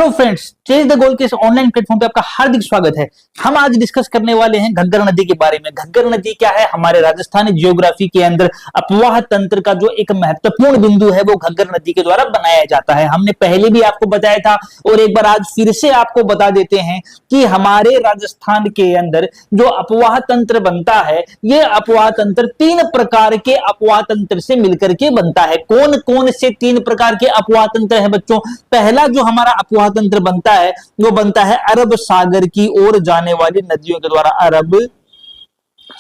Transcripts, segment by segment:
Hello friends, chase the goal के इस online platform पे आपका हार्दिक स्वागत है। हम आज डिस्कस करने वाले हैं घग्गर नदी के बारे में। घग्गर नदी क्या है? हमारे राजस्थानी जियोग्राफी के अंदर अपवाह तंत्र का जो एक महत्वपूर्ण बिंदु है वो घग्गर नदी के द्वारा बनाया जाता है। हमने पहले भी आपको बताया था और एक बार आज फिर से आपको बता देते हैं कि हमारे राजस्थान के अंदर जो अपवाह तंत्र बनता है, ये अपवाह तंत्र 3 प्रकार के अपवाह तंत्र से मिलकर के बनता है। कौन कौन से 3 प्रकार के अपवाह तंत्र है बच्चों? पहला जो हमारा अपवाह तंत्र बनता है वो बनता है अरब सागर की ओर जाने वाली नदियों के द्वारा। अरब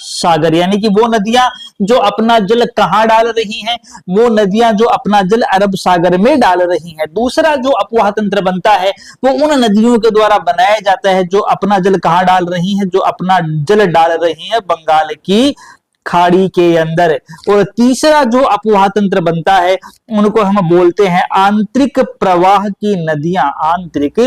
सागर यानी कि वो नदियां जो अपना जल कहां डाल रही हैं, वो नदियां जो अपना जल अरब सागर में डाल रही हैं। दूसरा जो अपवाह तंत्र बनता है वो उन नदियों के द्वारा बनाया जाता है जो अपना जल कहां डाल रही हैं, जो अपना जल डाल रही हैं बंगाल की खाड़ी के अंदर। और तीसरा जो अपवाह तंत्र बनता है उनको हम बोलते हैं आंतरिक प्रवाह की नदियां। आंतरिक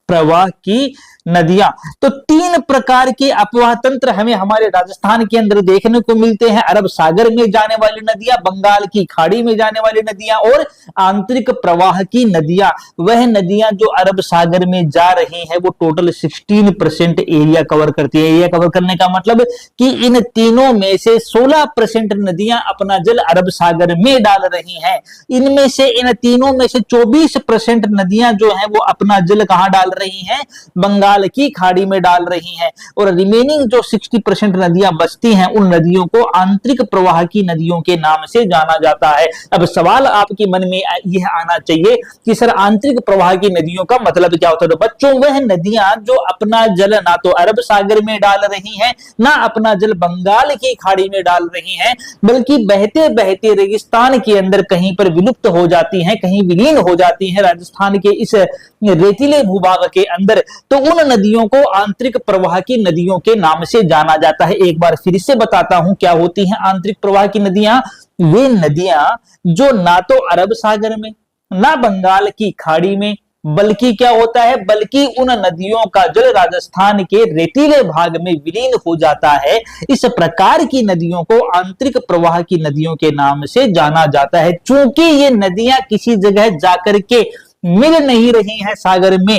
प्रवाह की नदियां। तो 3 प्रकार के अपवाह तंत्र हमें हमारे राजस्थान के अंदर देखने को मिलते हैं। अरब सागर में जाने वाली नदियां, बंगाल की खाड़ी में जाने वाली नदियां और आंतरिक प्रवाह की नदियां। वह नदियां जो अरब सागर में जा रही हैं वो टोटल 16% एरिया कवर करती है। एरिया कवर करने का मतलब कि इन तीनों में से 16% नदियां अपना जल अरब सागर में डाल रही हैं। इनमें से इन तीनों में से 24% नदियां जो है वो अपना जल कहां डाल रही हैं? बंगाल की खाड़ी में डाल रही हैं। और रिमेनिंग जो 60% नदियां बचती हैं उन नदियों को आंतरिक प्रवाह की नदियों के नाम से जाना जाता है। अब सवाल आपके मन में यह आना चाहिए कि सर आंतरिक प्रवाह की नदियों का मतलब क्या होता है? तो बच्चों वह नदियां जो अपना जल ना तो अरब सागर में डाल रही हैं ना अपना जल बंगाल की खाड़ी में डाल रही हैं, बल्कि बहते बहते रेगिस्तान के अंदर कहीं पर विलुप्त हो जाती हैं, कहीं विलीन हो जाती हैं राजस्थान के इस रेतीले भूभाग के अंदर। तो उन नदियों को आंतरिक प्रवाह की नदियों के नाम से जाना जाता है। एक बार फिर से बताता हूं क्या होती हैं आंतरिक प्रवाह की नदियां। वे नदियां जो ना तो अरब सागर में ना बंगाल की खाड़ी में, बल्कि क्या होता है, बल्कि उन नदियों का जल राजस्थान के रेतीले भाग में विलीन हो जाता है। इस प्रकार की नदियों को आंतरिक प्रवाह की नदियों के नाम से जाना जाता है। चूंकि ये नदियां किसी जगह जाकर के मिल नहीं रही हैं सागर में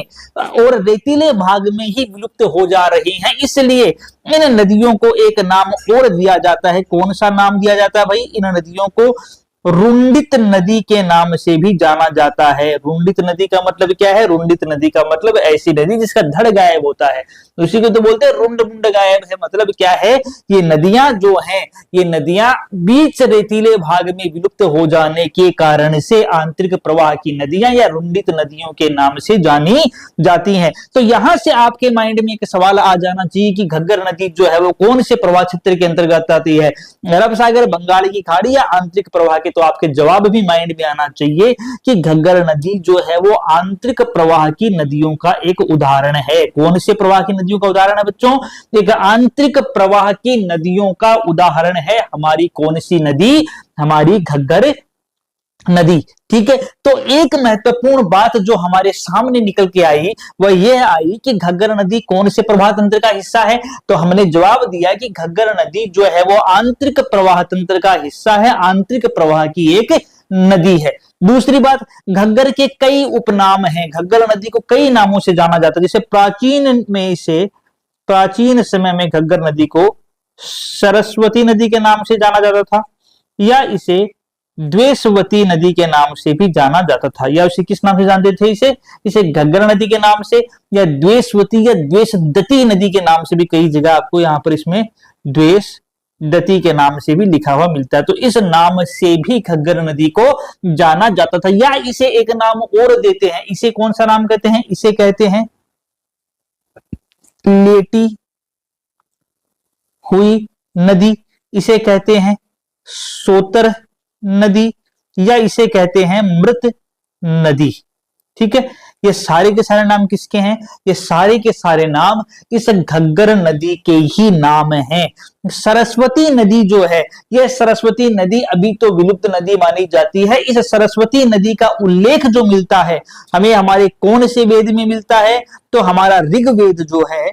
और रेतीले भाग में ही विलुप्त हो जा रही हैं, इसलिए इन नदियों को एक नाम और दिया जाता है। कौन सा नाम दिया जाता है भाई? इन नदियों को रुंडित नदी के नाम से भी जाना जाता है। रुंडित नदी का मतलब क्या है? रुंडित नदी का मतलब ऐसी नदी जिसका धड़ गायब होता है, उसी को तो बोलते हैं रुंड मुंड गायब है। मतलब क्या है? ये नदियां जो हैं, ये नदियां बीच रेतीले भाग में विलुप्त हो जाने के कारण से आंतरिक प्रवाह की नदियां या रुंडित नदियों के नाम से जानी जाती हैं। तो यहां से आपके माइंड में एक सवाल आ जाना चाहिए कि घग्गर नदी जो है वो कौन से प्रवाह क्षेत्र के अंतर्गत आती है? अरब सागर, बंगाल की खाड़ी या आंतरिक प्रवाह के? तो आपके जवाब भी माइंड में आना चाहिए कि घग्गर नदी जो है वो आंतरिक प्रवाह की नदियों का एक उदाहरण है। कौन से प्रवाह की नदियों का उदाहरण है बच्चों? एक आंतरिक प्रवाह की नदियों का उदाहरण है हमारी कौन सी नदी? हमारी घग्गर नदी। ठीक है, तो एक महत्वपूर्ण बात जो हमारे सामने निकल के आई वह यह आई कि घग्गर नदी कौन से प्रवाह तंत्र का हिस्सा है? तो हमने जवाब दिया कि घग्गर नदी जो है वो आंतरिक प्रवाह तंत्र का हिस्सा है, आंतरिक प्रवाह की एक नदी है। दूसरी बात, घग्गर के कई उपनाम हैं। घग्गर नदी को कई नामों से जाना जाता है। जैसे प्राचीन समय में घग्गर नदी को सरस्वती नदी के नाम से जाना जाता था, या इसे द्वेषवती नदी के नाम से भी जाना जाता था। या उसे किस नाम से जानते थे? इसे घग्गर नदी के नाम से, या द्वेषवती या द्वेषदती नदी के नाम से भी कई जगह आपको यहाँ पर इसमें द्वेषदती के नाम से भी लिखा हुआ मिलता है। तो इस नाम से भी घग्गर नदी को जाना जाता था। या इसे एक नाम और देते हैं, इसे कौन सा नाम कहते हैं? इसे कहते हैं लेटी हुई नदी, इसे कहते हैं सोतर नदी, या इसे कहते हैं मृत नदी। ठीक है, ये सारे के सारे नाम किसके हैं? ये सारे के सारे नाम इस घग्गर नदी के ही नाम हैं। सरस्वती नदी जो है, यह सरस्वती नदी अभी तो विलुप्त नदी मानी जाती है। इस सरस्वती नदी का उल्लेख जो मिलता है हमें हमारे कौन से वेद में मिलता है? तो हमारा ऋग्वेद जो है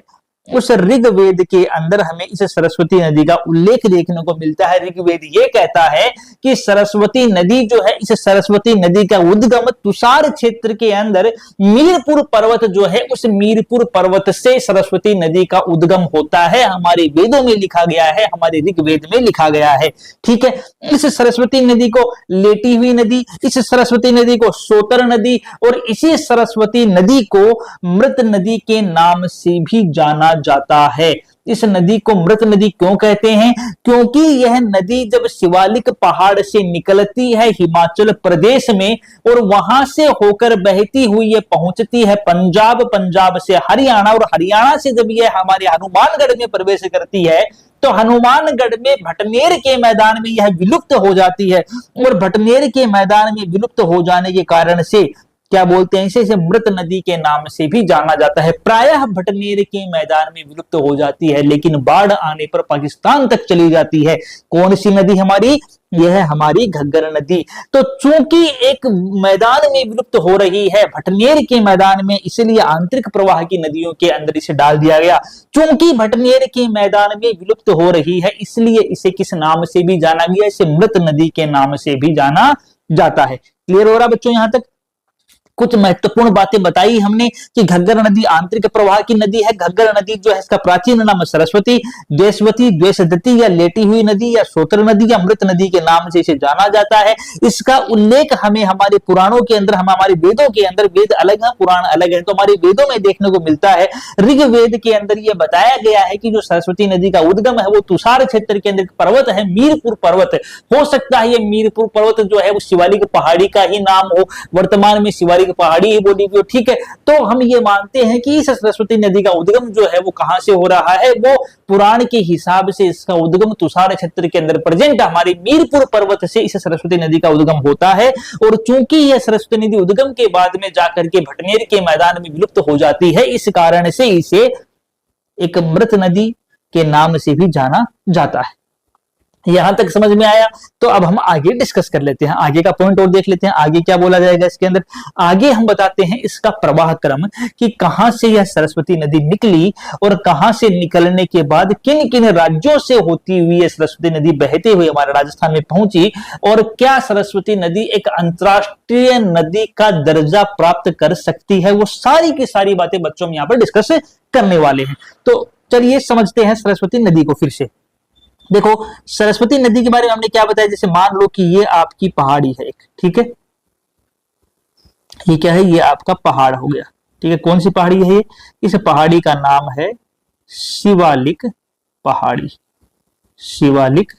उस ऋग्वेद के अंदर हमें इस सरस्वती नदी का उल्लेख देखने को मिलता है। ऋग्वेद ये कहता है कि सरस्वती नदी जो है, इस सरस्वती नदी का उद्गम तुषार क्षेत्र के अंदर मीरपुर पर्वत जो है, उस मीरपुर पर्वत से सरस्वती नदी का उद्गम होता है। हमारे वेदों में लिखा गया है, हमारे ऋग्वेद में लिखा गया है। ठीक है, इस सरस्वती नदी को लेटी हुई नदी, इस सरस्वती नदी को सोतर नदी और इसी सरस्वती नदी को मृत नदी के नाम से भी जाना जाता है। इस नदी को मृत नदी क्यों कहते हैं? क्योंकि यह नदी जब शिवालिक पहाड़ से निकलती है हिमाचल प्रदेश में और वहां से होकर बहती हुई ये पहुंचती है पंजाब, पंजाब से हरियाणा और हरियाणा से जब यह हमारे हनुमानगढ़ में प्रवेश करती है तो हनुमानगढ़ में भटनेर के मैदान में यह विलुप्त हो जाती है और भटनेर के मैदान में विलुप्त हो जाने के कारण से क्या बोलते हैं इसे मृत नदी के नाम से भी जाना जाता है। प्रायः भटनेर के मैदान में विलुप्त हो जाती है लेकिन बाढ़ आने पर पाकिस्तान तक चली जाती है। कौन सी नदी हमारी? यह है हमारी घग्गर नदी। तो चूंकि एक मैदान में विलुप्त हो रही है भटनेर के मैदान में, इसलिए आंतरिक प्रवाह की नदियों के अंदर इसे डाल दिया गया। चूंकि भटनेर के मैदान में विलुप्त हो रही है इसलिए इसे किस नाम से भी जाना गया? इसे मृत नदी के नाम से भी जाना जाता है। क्लियर हो रहा बच्चों? यहां तक कुछ महत्वपूर्ण बातें बताई हमने कि घग्गर नदी आंतरिक प्रवाह की नदी है। घग्गर नदी जो है इसका प्राचीन नाम सरस्वती, द्वेषवती, द्वेषदती या लेटी हुई नदी या सोतर नदी या मृत नदी के नाम से इसे जाना जाता है। इसका उल्लेख हमें हमारे पुराणों के अंदर, हमारे वेदों के अंदर, वेद अलग है पुराण अलग है, तो हमारे वेदों में देखने को मिलता है। ऋग्वेद के अंदर यह बताया गया है कि जो सरस्वती नदी का उद्गम है वो तुषार क्षेत्र के अंदर पर्वत है, मीरपुर पर्वत। हो सकता है ये मीरपुर पर्वत जो है वो शिवालिक पहाड़ी का ही नाम हो, वर्तमान में शिवालिक पहाड़ी ही बोली गई। ठीक है, तो हम ये मानते हैं कि इस सरस्वती नदी का उद्गम जो है वो कहां से हो रहा है? वो पुराण के हिसाब से इसका उद्गम तुषार क्षेत्र के अंदर प्रेजेंट हमारे मीरपुर पर्वत से इस सरस्वती नदी का उद्गम होता है। और चूंकि यह सरस्वती नदी उद्गम के बाद में जाकर के भटनेर के मैदान में विलुप्त हो जाती है, इस कारण से इसे एक मृत नदी के नाम से भी जाना जाता है। यहां तक समझ में आया? तो अब हम आगे डिस्कस कर लेते हैं, आगे का पॉइंट और देख लेते हैं, आगे क्या बोला जाएगा इसके अंदर। आगे हम बताते हैं इसका प्रवाह क्रम कि कहां से यह सरस्वती नदी निकली और कहां से निकलने के बाद किन किन राज्यों से होती हुई यह सरस्वती नदी बहते हुए हमारे राजस्थान में पहुंची और क्या सरस्वती नदी एक अंतरराष्ट्रीय नदी का दर्जा प्राप्त कर सकती है। वो सारी की सारी बातें बच्चों में यहां पर डिस्कस करने वाले हैं। तो चलिए समझते हैं सरस्वती नदी को फिर से। देखो सरस्वती नदी के बारे में हमने क्या बताया, जैसे मान लो कि ये आपकी पहाड़ी है एक, ठीक है, ये क्या है? ये आपका पहाड़ हो गया। ठीक है, कौन सी पहाड़ी है ये? इस पहाड़ी का नाम है शिवालिक पहाड़ी, शिवालिक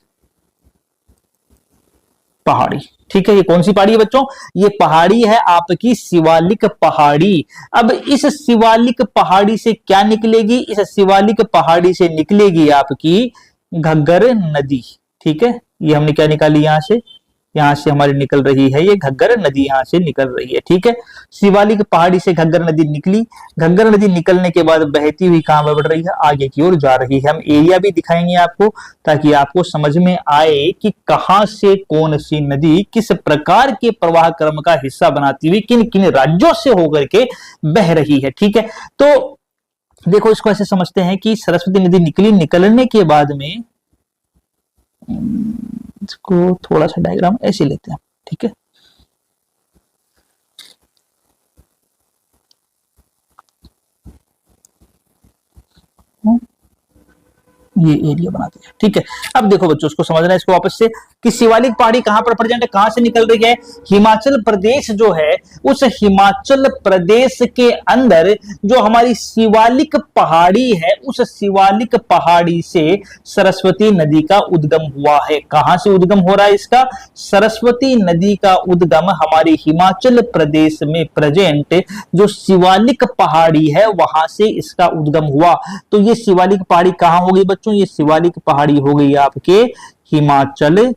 पहाड़ी। ठीक है, ये कौन सी पहाड़ी है बच्चों? ये पहाड़ी है आपकी शिवालिक पहाड़ी। अब इस शिवालिक पहाड़ी से क्या निकलेगी? इस शिवालिक पहाड़ी से निकलेगी आपकी घग्गर नदी। ठीक है, ये हमने क्या निकाली? यहां से हमारी निकल रही है ये घग्गर नदी, यहां से निकल रही है। ठीक है, शिवालिक पहाड़ी से घग्गर नदी निकली। घग्गर नदी निकलने के बाद बहती हुई कहां बढ़ रही है? आगे की ओर जा रही है। हम एरिया भी दिखाएंगे आपको ताकि आपको समझ में आए कि कहां से कौन सी नदी किस प्रकार के प्रवाह क्रम का हिस्सा बनाती हुई किन किन राज्यों से होकर के बह रही है। ठीक है, तो देखो इसको ऐसे समझते हैं कि सरस्वती नदी निकली, निकलने के बाद में इसको थोड़ा सा डायग्राम ऐसे लेते हैं। ठीक है, ये एरिया बनाते हैं। ठीक है, अब देखो बच्चों उसको समझना है, इसको वापस से कि शिवालिक पहाड़ी कहां पर प्रेजेंट है, कहां से निकल रही है? हिमाचल प्रदेश जो है उस हिमाचल प्रदेश के अंदर जो हमारी शिवालिक पहाड़ी है उस शिवालिक पहाड़ी से सरस्वती नदी का उद्गम हुआ है। कहां से उद्गम हो रहा है इसका? सरस्वती नदी का उद्गम हमारे हिमाचल प्रदेश में प्रेजेंट जो शिवालिक पहाड़ी है वहां से इसका उद्गम हुआ। तो ये शिवालिक पहाड़ी कहां होगी बच्चों? ये शिवालिक पहाड़ी हो गई आपके हिमाचल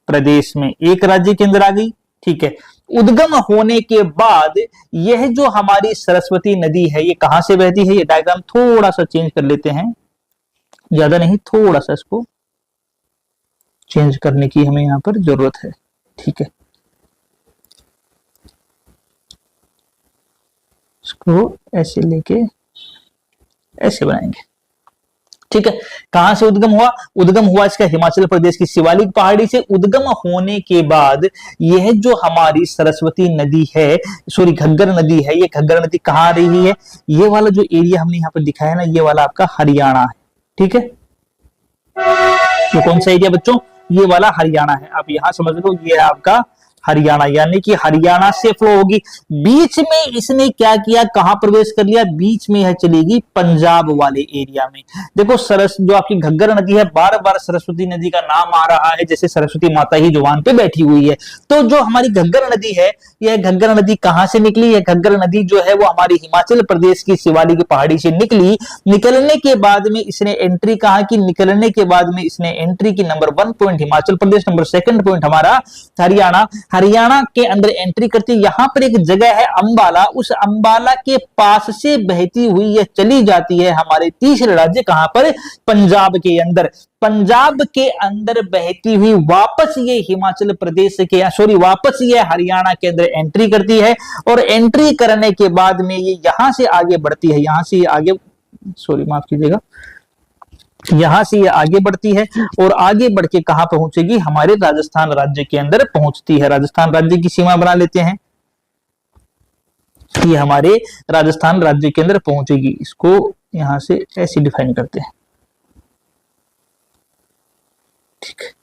प्रदेश में, एक राज्य के अंदर आ गई। ठीक है, उद्गम होने के बाद यह जो हमारी सरस्वती नदी है ये कहां से बहती है? ये डायग्राम थोड़ा सा चेंज कर लेते हैं, ज्यादा नहीं, थोड़ा सा इसको चेंज करने की हमें यहां पर जरूरत है। ठीक है, इसको ऐसे लेके ऐसे बनाएंगे। ठीक है। कहां से उद्गम हुआ? उद्गम हुआ इसका हिमाचल प्रदेश की शिवालिक पहाड़ी से। उद्गम होने के बाद यह जो हमारी सरस्वती नदी है, सॉरी घग्गर नदी है, ये घग्गर नदी कहां आ रही है? ये वाला जो एरिया हमने यहां पर दिखाया ना, ये वाला आपका हरियाणा है। ठीक है, ये कौन सा एरिया बच्चों? ये वाला हरियाणा है। आप यहां समझ लो, ये है आपका हरियाणा, यानी कि हरियाणा से फ्लो होगी। बीच में इसने क्या किया, कहां प्रवेश कर लिया? बीच में यह चलेगी पंजाब वाले एरिया में। देखो सरस जो आपकी घग्गर नदी है, बार बार सरस्वती नदी का नाम आ रहा है, जैसे सरस्वती माता ही जुबान पे बैठी हुई है। तो जो हमारी घग्गर नदी है, यह घग्गर नदी कहां से निकली? यह घग्गर नदी जो है वो हमारी हिमाचल प्रदेश की शिवालिक पहाड़ी से निकली। निकलने के बाद में इसने एंट्री कहां की? निकलने के बाद में इसने एंट्री की। Number 1 point Himachal Pradesh, number 2 point हमारा हरियाणा। हरियाणा के अंदर एंट्री करती है। यहां पर एक जगह है अंबाला, उस अंबाला के पास से बहती हुई यह चली जाती है हमारे तीसरे राज्य, कहां पर? पंजाब के अंदर। पंजाब के अंदर बहती हुई वापस ये हिमाचल प्रदेश के, सॉरी वापस ये हरियाणा के अंदर एंट्री करती है। और एंट्री करने के बाद में ये यहां से आगे बढ़ती है, यहां से आगे, सॉरी माफ कीजिएगा, यहां से ये आगे बढ़ती है और आगे बढ़ के कहां पहुंचेगी? हमारे राजस्थान राज्य के अंदर पहुंचती है। राजस्थान राज्य की सीमा बना लेते हैं, ये हमारे राजस्थान राज्य के अंदर पहुंचेगी। इसको यहां से ऐसे डिफाइन करते हैं। ठीक है,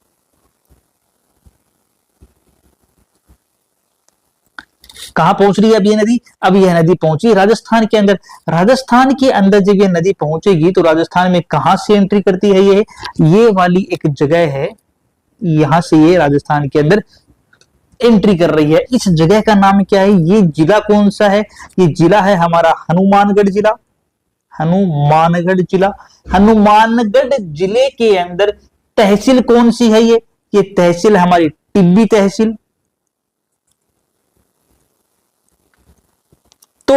कहां पहुंच रही है अब ये नदी? अब यह नदी पहुंची राजस्थान के अंदर। राजस्थान के अंदर जब ये नदी पहुंचेगी तो राजस्थान में कहां से एंट्री करती है? ये वाली एक जगह है, यहां से ये राजस्थान के अंदर एंट्री कर रही है। इस जगह का नाम क्या है? ये जिला कौन सा है? ये जिला है हमारा हनुमानगढ़ जिला। हनुमानगढ़ जिला। हनुमानगढ़ जिले के अंदर तहसील कौन सी है? ये तहसील हमारी टिब्बी तहसील। तो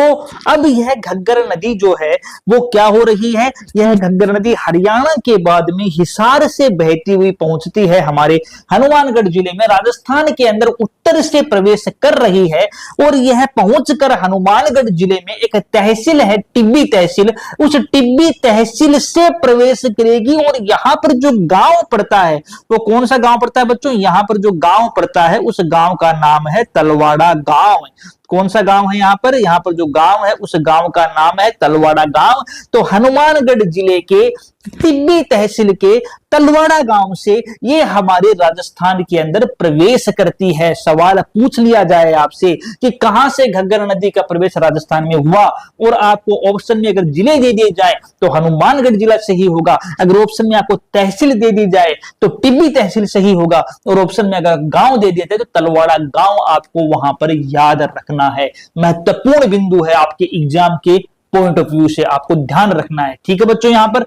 अब यह घग्गर नदी जो है वो क्या हो रही है? यह घग्गर नदी हरियाणा के बाद में हिसार से बहती हुई पहुंचती है हमारे हनुमानगढ़ जिले में, राजस्थान के अंदर उत्तर से प्रवेश कर रही है। और यह पहुंचकर हनुमानगढ़ जिले में एक तहसील है टिब्बी तहसील, उस टिब्बी तहसील से प्रवेश करेगी। और यहां पर जो गांव पड़ता है वो कौन सा गांव पड़ता है बच्चों? यहां पर जो गांव पड़ता है उस गांव का नाम है तलवाड़ा गांव। कौन सा गांव है यहाँ पर? यहाँ पर जो गांव है उस गांव का नाम है तलवाड़ा गांव। तो हनुमानगढ़ जिले के टिब्बी तहसील के तलवाड़ा गांव से ये हमारे राजस्थान के अंदर प्रवेश करती है। सवाल पूछ लिया जाए आपसे कि कहां से घग्गर नदी का प्रवेश राजस्थान में हुआ, और आपको ऑप्शन में अगर जिले दे दिए जाए तो हनुमानगढ़ जिला सही होगा, अगर ऑप्शन में आपको तहसील दे दी जाए तो टिब्बी तहसील सही होगा, और ऑप्शन में अगर गांव दे दिया जाए तो तलवाड़ा गांव आपको वहां पर याद रखना है। महत्वपूर्ण बिंदु है आपके एग्जाम के पॉइंट ऑफ व्यू से, आपको ध्यान रखना है। ठीक है बच्चों, यहां पर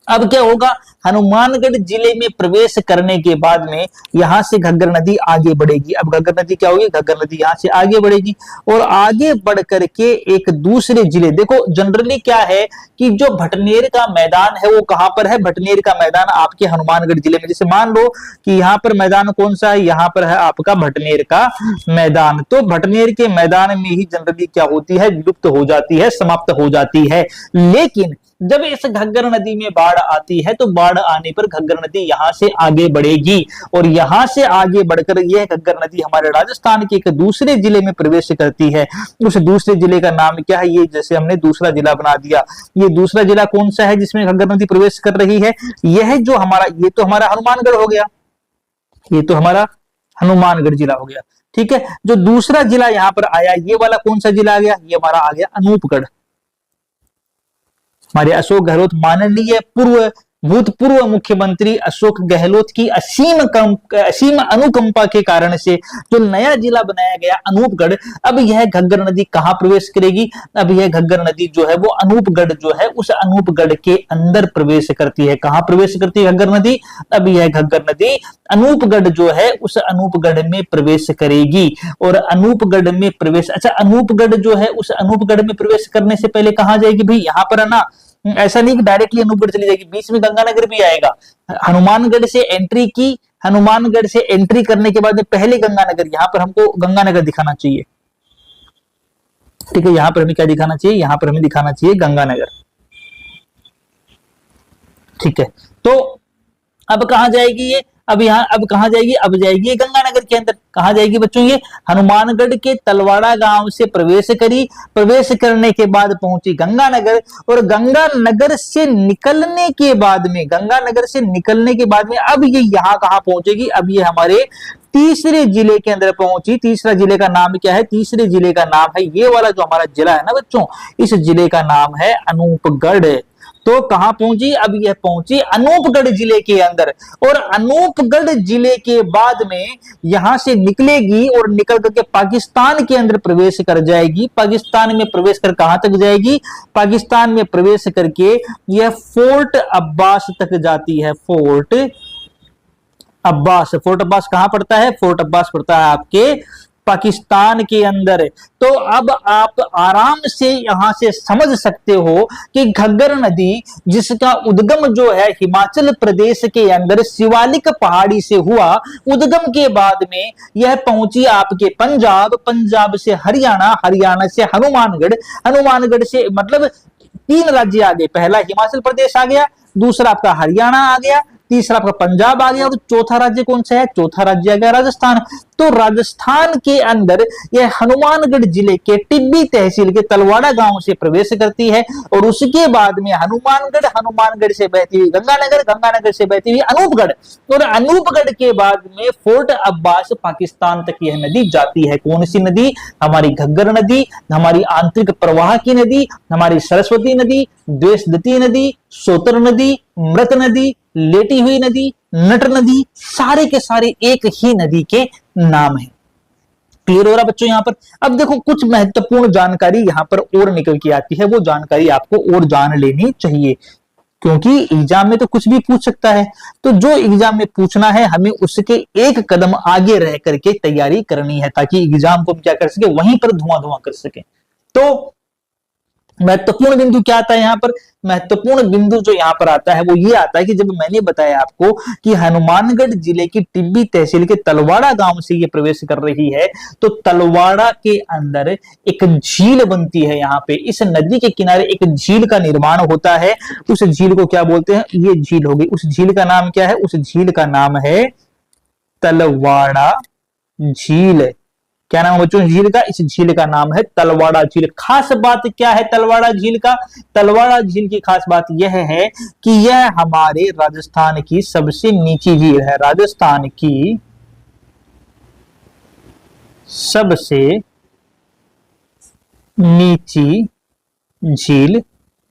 अब क्या होगा? हनुमानगढ़ जिले में प्रवेश करने के बाद में यहां से घग्गर नदी आगे बढ़ेगी। अब घग्गर नदी क्या होगी? घग्गर नदी यहां से आगे बढ़ेगी और आगे बढ़ करके एक दूसरे जिले, देखो जनरली क्या है कि जो भटनेर का मैदान है वो कहां पर है? भटनेर का मैदान आपके हनुमानगढ़ जिले में। जैसे मान लो कि यहां पर मैदान कौन सा है? यहां पर है आपका भटनेर का मैदान। तो भटनेर के मैदान में ही जनरली क्या होती है? विलुप्त हो जाती है, समाप्त हो जाती है। लेकिन जब इस घग्गर नदी में बाढ़ आती है तो बाढ़ आने पर घग्गर नदी यहां से आगे बढ़ेगी, और यहां से आगे बढ़कर यह घग्गर नदी हमारे राजस्थान के एक दूसरे जिले में प्रवेश करती है। उस दूसरे जिले का नाम क्या है? ये जैसे हमने दूसरा जिला बना दिया। ये दूसरा जिला कौन सा है जिसमें घग्गर नदी प्रवेश कर रही है? यह जो हमारा, ये तो हमारा हनुमानगढ़ हो गया, ये तो हमारा हनुमानगढ़ जिला हो गया। ठीक है, जो दूसरा जिला यहां पर आया ये वाला कौन सा जिला आ गया? ये हमारा आ गया अनूपगढ़। हमारे अशोक गहलोत, माननीय भूतपूर्व मुख्यमंत्री अशोक गहलोत की असीम अनुकंपा के कारण से जो नया जिला बनाया गया अनूपगढ़, अब यह घग्गर नदी कहां प्रवेश करेगी? अब यह घग्गर नदी जो है वो अनूपगढ़ जो है उस अनूपगढ़ के अंदर प्रवेश करती है। कहां प्रवेश करती है घग्गर नदी? अब यह घग्गर नदी अनूपगढ़ जो है उस अनूपगढ़ में प्रवेश करेगी। और अनूपगढ़ में प्रवेश, अच्छा अनूपगढ़ जो है उस अनूपगढ़ में प्रवेश करने से पहले कहां जाएगी भाई? यहां पर है ना, ऐसा नहीं कि डायरेक्टली अनूपगढ़ चली जाएगी, बीच में गंगानगर भी आएगा। हनुमानगढ़ से एंट्री की, हनुमानगढ़ से एंट्री करने के बाद में पहले गंगानगर, यहां पर हमको गंगानगर दिखाना चाहिए। ठीक है, यहां पर हमें क्या दिखाना चाहिए? यहां पर हमें दिखाना चाहिए गंगानगर। ठीक है, तो अब कहां जाएगी ये, अब यहाँ अब कहां जाएगी, अब जाएगी गंगानगर के अंदर। कहां जाएगी बच्चों, ये हनुमानगढ़ के तलवाड़ा गांव से प्रवेश करी, प्रवेश करने के बाद पहुंची गंगानगर, और गंगानगर से निकलने के बाद में, गंगानगर से निकलने के बाद में अब ये यहाँ कहां पहुंचेगी, अब ये हमारे तीसरे जिले के अंदर पहुंची। तीसरा जिले का नाम क्या है, तीसरे जिले का नाम है ये वाला जो हमारा जिला है ना बच्चों, इस जिले का नाम है अनूपगढ़। तो कहां पहुंची, अब यह पहुंची अनूपगढ़ जिले के अंदर, और अनूपगढ़ जिले के बाद में यहां से निकलेगी और निकल करके पाकिस्तान के अंदर प्रवेश कर जाएगी। पाकिस्तान में प्रवेश कर कहां तक जाएगी, पाकिस्तान में प्रवेश करके यह फोर्ट अब्बास तक जाती है। फोर्ट अब्बास, फोर्ट अब्बास कहां पड़ता है, फोर्ट अब्बास पड़ता है आपके पाकिस्तान के अंदर। तो अब आप आराम से यहां से समझ सकते हो कि घग्गर नदी जिसका उद्गम जो है हिमाचल प्रदेश के अंदर शिवालिक पहाड़ी से हुआ, उद्गम के बाद में यह पहुंची आपके पंजाब, पंजाब से हरियाणा, हरियाणा से हनुमानगढ़, हनुमानगढ़ से मतलब 3 राज्य आ गए, पहला हिमाचल प्रदेश आ गया, दूसरा आपका हरियाणा आ गया, तीसरा आपका पंजाब आ गया, और चौथा राज्य कौन सा है, चौथा राज्य आ गया राजस्थान। तो राजस्थान के अंदर यह हनुमानगढ़ जिले के टिब्बी तहसील के तलवाड़ा गांव से प्रवेश करती है, और उसके बाद में हनुमानगढ़, हनुमानगढ़ से बहती हुई गंगानगर, गंगानगर से बहती हुई अनूपगढ़, और अनूपगढ़ के बाद में फोर्ट अब्बास पाकिस्तान तक यह नदी जाती है। कौन सी नदी, हमारी घग्गर नदी, हमारी आंतरिक प्रवाह की नदी, हमारी सरस्वती नदी, द्वेषदती नदी, सोतर नदी, मृत नदी, लेटी हुई नदी, नट नदी, सारे के सारे एक ही नदी के नाम है। क्लियर हो रहा बच्चों यहां पर। अब देखो कुछ महत्वपूर्ण जानकारी यहां पर और निकल के आती है, वो जानकारी आपको और जान लेनी चाहिए, क्योंकि एग्जाम में तो कुछ भी पूछ सकता है। तो जो एग्जाम में पूछना है हमें उसके एक कदम आगे रह करके तैयारी करनी है, ताकि एग्जाम को हम क्या कर सके, वहीं पर धुआं धुआं कर सके। तो महत्वपूर्ण बिंदु क्या आता है यहां पर, महत्वपूर्ण बिंदु जो यहां पर आता है वो ये आता है कि जब मैंने बताया आपको कि हनुमानगढ़ जिले की टिब्बी तहसील के तलवाड़ा गांव से ये प्रवेश कर रही है, तो तलवाड़ा के अंदर एक झील बनती है। यहाँ पे इस नदी के किनारे एक झील का निर्माण होता है, उस झील को क्या बोलते हैं, ये झील होगी, उस झील का नाम क्या है, उस झील का नाम है तलवाड़ा झील। क्या नाम है बच्चों झील का, इस झील का नाम है तलवाड़ा झील। खास बात क्या है तलवाड़ा झील का, तलवाड़ा झील की खास बात यह है कि यह हमारे राजस्थान की सबसे नीची झील है, राजस्थान की सबसे नीची झील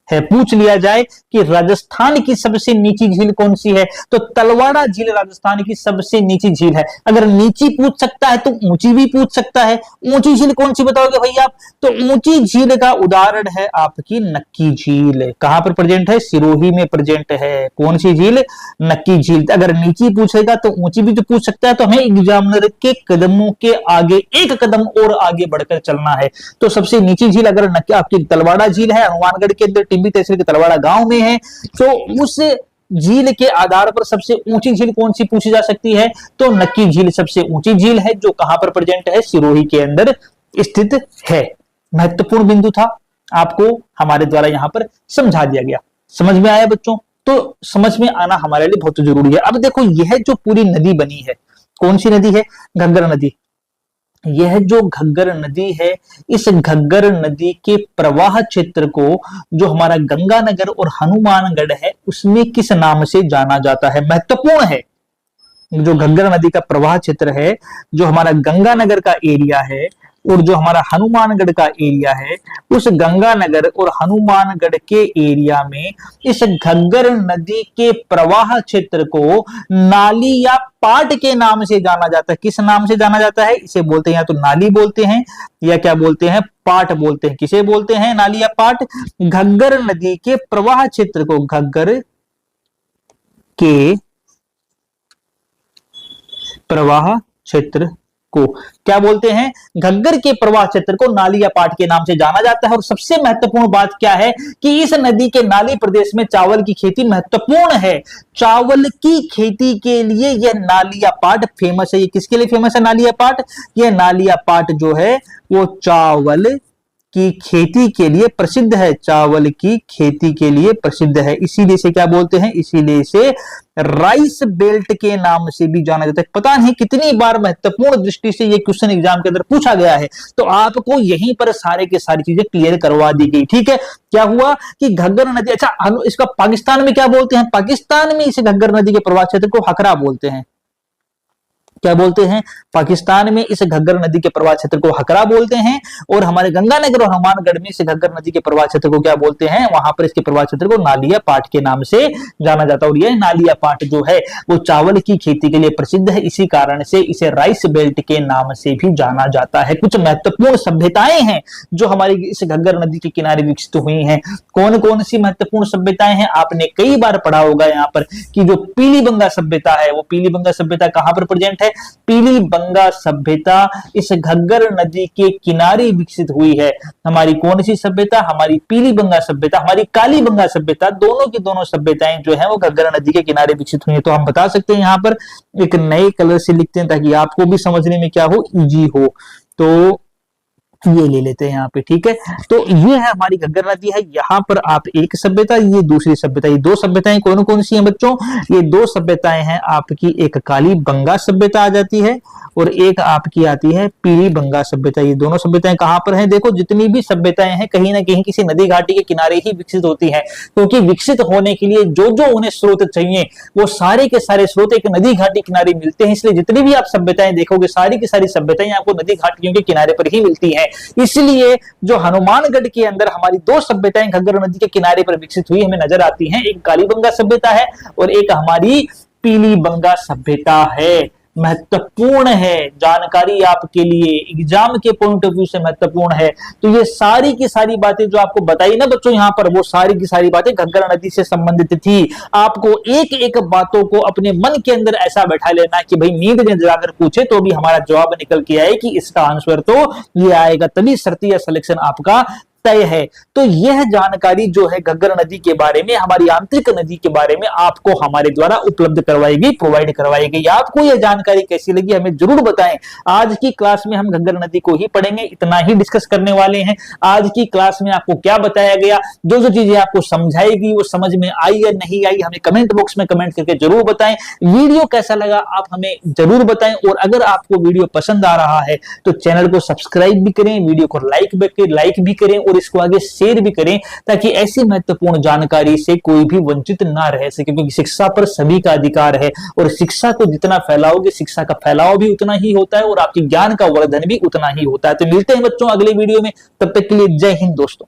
है। पूछ लिया जाए कि राजस्थान की सबसे नीची झील कौन सी है, तो तलवाड़ा झील राजस्थान की सबसे नीची झील है। अगर नीची पूछ सकता है तो ऊंची भी पूछ सकता है। ऊंची झील कौन सी बताओगे भैया आप, तो ऊंची झील का उदाहरण है आपकी नक्की झील। कहां पर प्रेजेंट है, सिरोही में प्रेजेंट है। कौन सी झील, नक्की झील। अगर नीची पूछेगा तो ऊंची भी तो पूछ सकता है। तो हमें एग्जामिनर के कदमों के आगे एक कदम और आगे बढ़कर चलना है। तो सबसे नीची झील अगर आपकी तलवाड़ा झील है, हनुमानगढ़ के अंदर टिब्बी तहसील के तलवाड़ा गांव में है, तो उस झील के आधार पर सबसे ऊंची झील कौन सी पूछी जा सकती है, तो नक्की झील सबसे ऊंची झील है, जो कहां पर प्रेजेंट है, सिरोही के अंदर स्थित है। महत्वपूर्ण बिंदु था, आपको हमारे द्वारा यहां पर समझा दिया गया। समझ में आया बच्चों, तो समझ में आना हमारे लिए बहुत जरूरी है। अब देखो यह जो पूरी नदी बनी है, कौन सी नदी है, घग्गर नदी। यह जो घग्गर नदी है, इस घग्गर नदी के प्रवाह क्षेत्र को जो हमारा गंगानगर और हनुमानगढ़ है उसमें किस नाम से जाना जाता है, महत्वपूर्ण है। जो घग्गर नदी का प्रवाह क्षेत्र है, जो हमारा गंगानगर का एरिया है और जो हमारा हनुमानगढ़ का एरिया है, उस गंगानगर और हनुमानगढ़ के एरिया में इस घग्गर नदी के प्रवाह क्षेत्र को नाली या पाट के नाम से जाना जाता है। किस नाम से जाना जाता है, इसे बोलते हैं या तो नाली बोलते हैं या क्या बोलते हैं, पाट बोलते हैं। किसे बोलते हैं, नाली या पाट। घग्गर नदी के प्रवाह क्षेत्र को, घग्गर के प्रवाह क्षेत्र को क्या बोलते हैं, घग्गर के प्रवाह क्षेत्र को नाली या पाट के नाम से जाना जाता है। और सबसे महत्वपूर्ण बात क्या है कि इस नदी के नाली प्रदेश में चावल की खेती महत्वपूर्ण है। चावल की खेती के लिए यह नाली या पाट फेमस है। ये किसके लिए फेमस है नाली या पाट, यह नाली या पाट जो है वो चावल की खेती के लिए प्रसिद्ध है, चावल की खेती के लिए प्रसिद्ध है, इसीलिए इसे क्या बोलते हैं, इसीलिए इसे राइस बेल्ट के नाम से भी जाना जाता है। पता नहीं कितनी बार महत्वपूर्ण दृष्टि से ये क्वेश्चन एग्जाम के अंदर पूछा गया है, तो आपको यहीं पर सारे के सारी चीजें क्लियर करवा दी गई। ठीक है, क्या हुआ कि घग्गर नदी, अच्छा इसका पाकिस्तान में क्या बोलते हैं, पाकिस्तान में इस घग्गर नदी के प्रवाह क्षेत्र को हकरा बोलते हैं। क्या बोलते हैं, पाकिस्तान में इस घग्गर नदी के प्रवाह क्षेत्र को हकरा बोलते हैं, और हमारे गंगानगर और हनुमानगढ़ में इस घग्गर नदी के प्रवाह क्षेत्र को क्या बोलते हैं, वहां पर इसके प्रवाह क्षेत्र को नालिया पाट के नाम से जाना जाता है। और यह नालिया पाट जो है वो चावल की खेती के लिए प्रसिद्ध है, इसी कारण से इसे राइस बेल्ट के नाम से भी जाना जाता है। कुछ महत्वपूर्ण सभ्यताएं हैं जो हमारी इस घग्गर नदी के किनारे विकसित हुई हैं। कौन कौन सी महत्वपूर्ण सभ्यताएं हैं, आपने कई बार पढ़ा होगा यहाँ पर कि जो पीलीबंगा सभ्यता है, वो पीलीबंगा सभ्यता कहां पर प्रेजेंट है, पीलीबंगा सभ्यता इस घग्गर नदी के किनारे विकसित हुई है। हमारी कौन सी सभ्यता, हमारी पीलीबंगा सभ्यता, हमारी कालीबंगा सभ्यता, दोनों की दोनों सभ्यताएं जो है वो घग्गर नदी के किनारे विकसित हुई है। तो हम बता सकते हैं यहाँ पर एक नए कलर से लिखते हैं ताकि आपको भी समझने में क्या हो, इजी हो। तो ये ले लेते हैं यहाँ पे, ठीक है। तो ये है हमारी घग्गर नदी है, यहाँ पर आप एक सभ्यता, ये दूसरी सभ्यता, ये दो सभ्यताएं कौन कौन सी हैं बच्चों, ये दो सभ्यताएं हैं आपकी, एक कालीबंगा सभ्यता आ जाती है और एक आपकी आती है पीलीबंगा सभ्यता। ये दोनों सभ्यताएं कहां पर हैं, देखो जितनी भी सभ्यताएं हैं कहीं ना कहीं किसी नदी घाटी के किनारे ही विकसित होती हैं, क्योंकि विकसित होने के लिए जो जो उन्हें स्रोत चाहिए वो सारे के सारे स्रोत एक नदी घाटी किनारे मिलते हैं। इसलिए जितनी भी आप सभ्यताएं देखोगे सारी की सारी सभ्यताएं आपको नदी घाटियों के किनारे पर ही मिलती है। इसलिए जो हनुमानगढ़ के अंदर हमारी दो सभ्यताएं घग्गर नदी के किनारे पर विकसित हुई हमें नजर आती हैं, एक कालीबंगा सभ्यता है और एक हमारी पीलीबंगा सभ्यता है। महत्वपूर्ण है जानकारी आपके लिए, एग्जाम के पॉइंट ऑफ व्यू से महत्वपूर्ण है। तो ये सारी की सारी बातें जो आपको बताई ना बच्चों यहाँ पर, वो सारी की सारी बातें घग्गर नदी से संबंधित थी। आपको एक एक बातों को अपने मन के अंदर ऐसा बैठा लेना कि भाई नींद में जाकर पूछे तो भी हमारा जवाब निकल के आए कि इसका आंसर तो ये आएगा, तभी शर्ती या सिलेक्शन आपका तय है। तो यह जानकारी जो है घग्गर नदी के बारे में, हमारी आंतरिक नदी के बारे में आपको हमारे द्वारा उपलब्ध करवाई गई, प्रोवाइड करवाई गई। आपको यह जानकारी कैसी लगी हमें जरूर बताएं। आज की क्लास में हम घग्गर नदी को ही पढ़ेंगे, इतना ही डिस्कस करने वाले हैं। आज की क्लास में आपको क्या बताया गया, जो जो चीजें आपको समझाएगी वो समझ में आई या नहीं आई, हमें कमेंट बॉक्स में कमेंट करके जरूर बताएं। वीडियो कैसा लगा आप हमें जरूर बताएं, और अगर आपको वीडियो पसंद आ रहा है तो चैनल को सब्सक्राइब भी करें, वीडियो को लाइक भी करें और इसको आगे शेयर भी करें, ताकि ऐसी महत्वपूर्ण जानकारी से कोई भी वंचित ना रह सके, क्योंकि शिक्षा पर सभी का अधिकार है और शिक्षा को जितना फैलाओगे शिक्षा का फैलाव भी उतना ही होता है और आपकी ज्ञान का वर्धन भी उतना ही होता है। तो मिलते हैं बच्चों अगले वीडियो में, तब तक के लिए जय हिंद दोस्तों।